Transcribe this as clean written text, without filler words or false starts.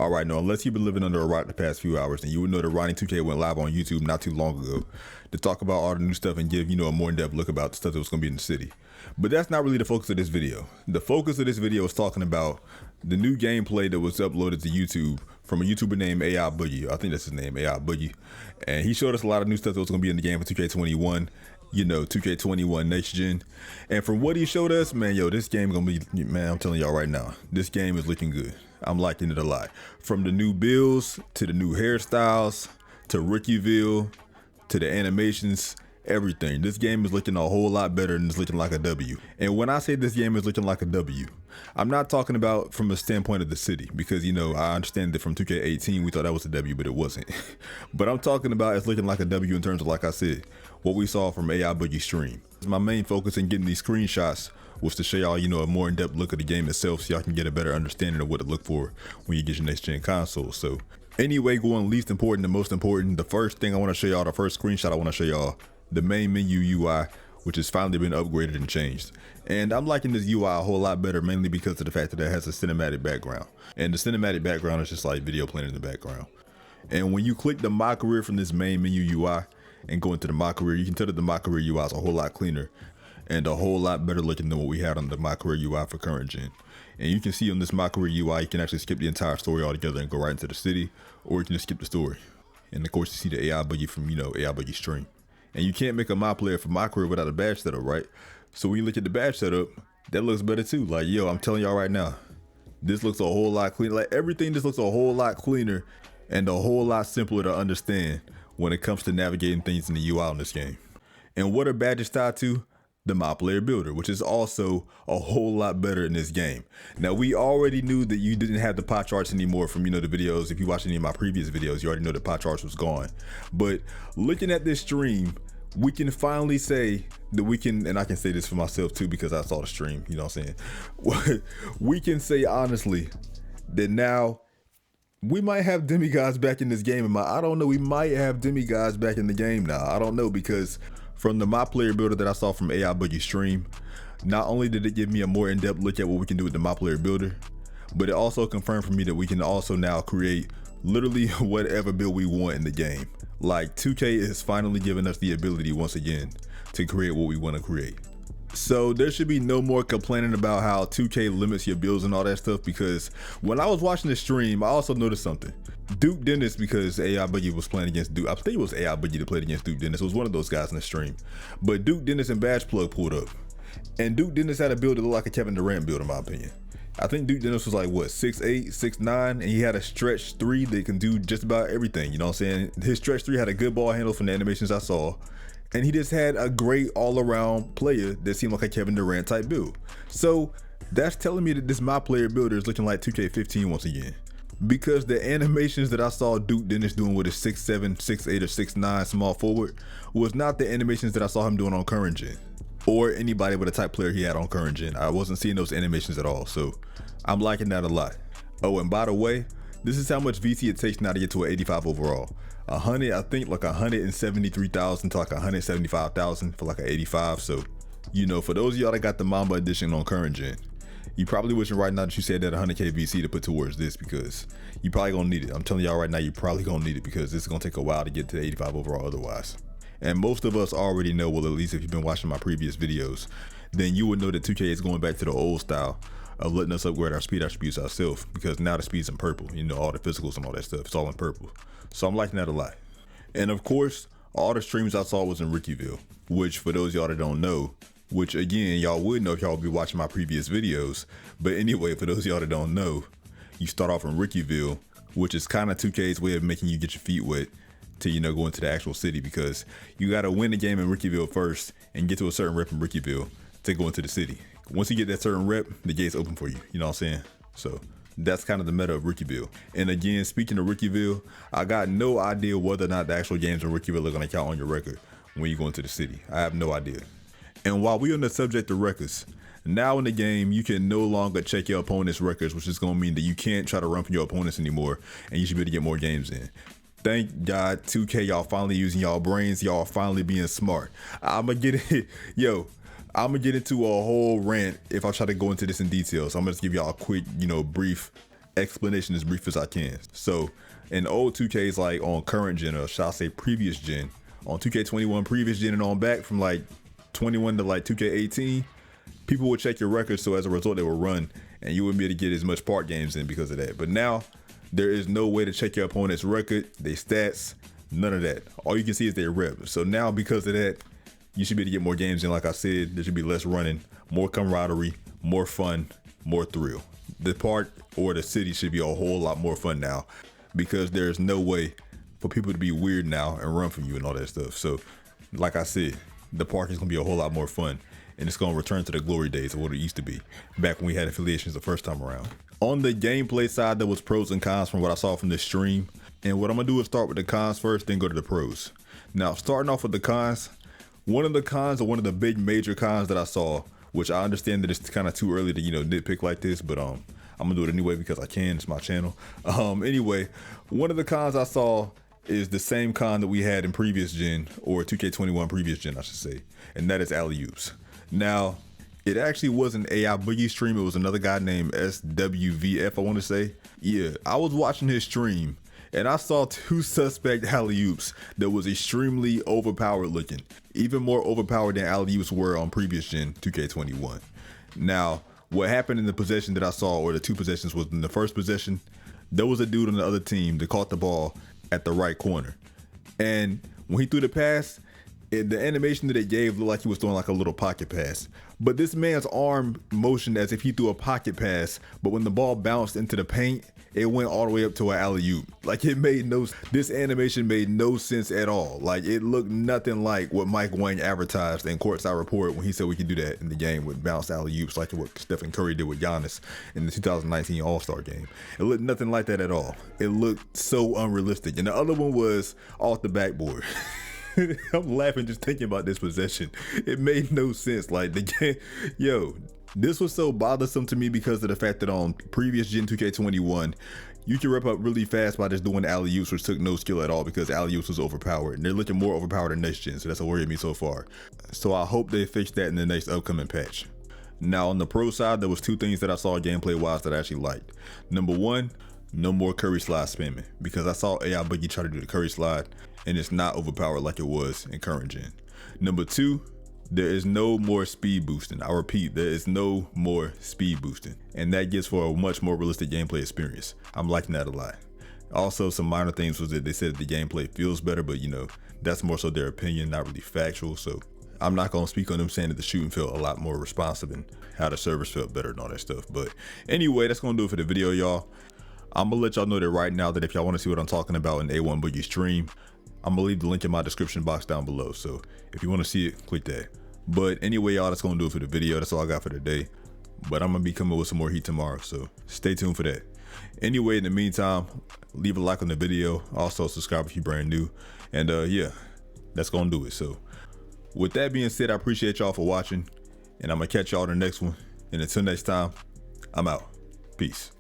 All right, no, unless you've been living under a rock the past few hours, then you would know that Ronnie 2K went live on YouTube not too long ago to talk about all the new stuff and give, a more in-depth look about the stuff that was going to be in the city. But that's not really the focus of this video. The focus of this video is talking about the new gameplay that was uploaded to YouTube from a YouTuber named AI Boogie. I think that's his name, AI Boogie. And he showed us a lot of new stuff that was going to be in the game for 2K21. 2K21 next gen. And from what he showed us, man, this game gonna be, man, I'm telling y'all right now, this game is looking good. I'm liking it a lot. From the new builds to the new hairstyles to Rickyville to the animations, everything. This game is looking a whole lot better than it's looking like a W. And when I say this game is looking like a W, I'm not talking about from a standpoint of the city, because I understand that from 2K18 we thought that was a W, but it wasn't. But I'm talking about it's looking like a W in terms of, like I said, what we saw from AI Boogie stream. My main focus in getting these screenshots was to show y'all, a more in-depth look at the game itself, so y'all can get a better understanding of what to look for when you get your next gen console. So anyway, going least important to most important, the first thing I want to show y'all, the first screenshot I want to show y'all, the main menu UI, which has finally been upgraded and changed. And I'm liking this UI a whole lot better, mainly because of the fact that it has a cinematic background. And the cinematic background is just like video playing in the background. And when you click the My Career from this main menu UI and go into the My Career, you can tell that the My Career UI is a whole lot cleaner and a whole lot better looking than what we had on the My Career UI for current gen. And you can see on this My Career UI, you can actually skip the entire story altogether and go right into the city, or you can just skip the story. And of course you see the AI Boogie from, AI Boogie stream. And you can't make a My Player for My Career without a badge setup, right? So when you look at the badge setup, that looks better too. Like, I'm telling y'all right now, this looks a whole lot cleaner. Like, everything just looks a whole lot cleaner and a whole lot simpler to understand when it comes to navigating things in the UI in this game. And what are badges tied to? The My Player Builder, which is also a whole lot better in this game. Now, we already knew that you didn't have the pie charts anymore from, the videos. If you watch any of my previous videos, you already know the pie charts was gone. But looking at this stream, we can finally say that we can, and I can say this for myself too, because I saw the stream, you know what I'm saying? We can say honestly that now we might have demigods back in this game. I don't know, we might have demigods back in the game now. I don't know, because from the My Player Builder that I saw from AI Boogie stream, not only did it give me a more in-depth look at what we can do with the My Player Builder, but it also confirmed for me that we can also now create literally whatever build we want in the game. Like, 2K is finally giving us the ability once again to create what we want to create. So there should be no more complaining about how 2K limits your builds and all that stuff, because when I was watching the stream, I also noticed something. Duke Dennis, because AI Boogie was playing against Duke, I think it was AI Boogie that played against Duke Dennis. It was one of those guys in the stream. But Duke Dennis and Badge Plug pulled up. And Duke Dennis had a build that looked like a Kevin Durant build, in my opinion. I think Duke Dennis was like, what, 6'8", 6'9", and he had a stretch 3 that can do just about everything, you know what I'm saying? His stretch 3 had a good ball handle from the animations I saw, and he just had a great all-around player that seemed like a Kevin Durant type build. So that's telling me that this My Player Builder is looking like 2K15 once again, because the animations that I saw Duke Dennis doing with his 6'7", 6'8", or 6'9" small forward was not the animations that I saw him doing on current gen, or anybody with a type player he had on current gen. I wasn't seeing those animations at all, so I'm liking that a lot. Oh, and by the way, this is how much VC it takes now to get to an 85 overall. I think like 173,000 to like 175,000 for like an 85. So, for those of y'all that got the Mamba edition on current gen, you probably wishing right now that you said that 100k VC to put towards this, because you probably gonna need it. I'm telling y'all right now, you probably gonna need it, because this is gonna take a while to get to 85 overall otherwise. And most of us already know, well, at least if you've been watching my previous videos, then you would know that 2K is going back to the old style of letting us upgrade our speed attributes ourselves, because now the speed's in purple, all the physicals and all that stuff, it's all in purple. So I'm liking that a lot. And of course, all the streams I saw was in Rickyville, which for those y'all that don't know, which again, y'all would know if y'all would be watching my previous videos. But anyway, for those y'all that don't know, you start off in Rickyville, which is kind of 2K's way of making you get your feet wet to, go into the actual city, because you got to win the game in Rickyville first and get to a certain rep in Rickyville to go into the city. Once you get that certain rep, the gate's open for you, you know what I'm saying? So that's kind of the meta of Rickyville. And again, speaking of Rickyville, I got no idea whether or not the actual games in Rickyville are going to count on your record when you go into the city. I have no idea. And while we're on the subject of records, now in the game, you can no longer check your opponent's records, which is going to mean that you can't try to run from your opponents anymore, and you should be able to get more games in. Thank God, 2K, y'all finally using y'all brains. Y'all finally being smart. I'm going to get it. I'm going to get into a whole rant if I try to go into this in detail. So I'm going to give y'all a quick, brief explanation as brief as I can. So in old 2Ks, like on current gen, or shall I say previous gen, on 2K21 previous gen and on back from like 21 to like 2K18, people would check your records, so as a result they would run and you wouldn't be able to get as much part games in because of that. But now there is no way to check your opponent's record, their stats, none of that. All you can see is their rep. So now because of that, you should be able to get more games in. Like I said, there should be less running, more camaraderie, more fun, more thrill. The part or the city should be a whole lot more fun now, because there's no way for people to be weird now and run from you and all that stuff. So like I said, the park is gonna be a whole lot more fun, and it's gonna return to the glory days of what it used to be back when we had affiliations the first time around. On the gameplay side, there was pros and cons from what I saw from this stream. And what I'm gonna do is start with the cons first, then go to the pros. Now, starting off with the cons, one of the big major cons that I saw, which I understand that it's kind of too early to, nitpick like this, but I'm gonna do it anyway because I can, it's my channel. Anyway, one of the cons I saw is the same con that we had in previous gen, or 2K21 previous gen, I should say, and that is alley-oops. Now, it actually wasn't AI Boogie stream, it was another guy named SWVF, I want to say. Yeah, I was watching his stream and I saw two suspect alley-oops that was extremely overpowered looking, even more overpowered than alley-oops were on previous gen 2K21. Now, what happened in the possession that I saw, or the two possessions, was in the first possession, there was a dude on the other team that caught the ball at the right corner. And when he threw the pass, the animation that it gave looked like he was throwing like a little pocket pass. But this man's arm motioned as if he threw a pocket pass, but when the ball bounced into the paint, it went all the way up to an alley-oop. Like, this animation made no sense at all. Like, it looked nothing like what Mike Wang advertised in Courtside Report when he said we could do that in the game with bounce alley-oops, like what Stephen Curry did with Giannis in the 2019 All-Star game. It looked nothing like that at all. It looked so unrealistic. And the other one was off the backboard. I'm laughing just thinking about this possession. It made no sense. Like, the game, this was so bothersome to me because of the fact that on previous gen 2K21, you can rep up really fast by just doing alley-oops, which took no skill at all because alley-oops was overpowered, and they're looking more overpowered than next gen, so that's what worried me so far. So I hope they fix that in the next upcoming patch. Now on the pro side, there was two things that I saw gameplay wise that I actually liked. Number one, no more Curry slide spamming, because I saw AI Boogie try to do the Curry slide and it's not overpowered like it was in current gen. Number two, there is no more speed boosting. I repeat, there is no more speed boosting, and that gives for a much more realistic gameplay experience. I'm liking that a lot. Also, some minor things was that they said the gameplay feels better, but that's more so their opinion, not really factual. So I'm not gonna speak on them saying that the shooting felt a lot more responsive and how the servers felt better and all that stuff. But anyway, that's gonna do it for the video, y'all. I'm gonna let y'all know that right now that if y'all want to see what I'm talking about in A1 Boogie stream, I'm gonna leave the link in my description box down below. So if you want to see it, click that. But anyway, y'all, that's gonna do it for the video. That's all I got for today. But I'm gonna be coming with some more heat tomorrow, so stay tuned for that. Anyway, in the meantime, leave a like on the video. Also subscribe if you're brand new. And yeah, that's gonna do it. So with that being said, I appreciate y'all for watching, and I'm gonna catch y'all in the next one. And until next time, I'm out. Peace.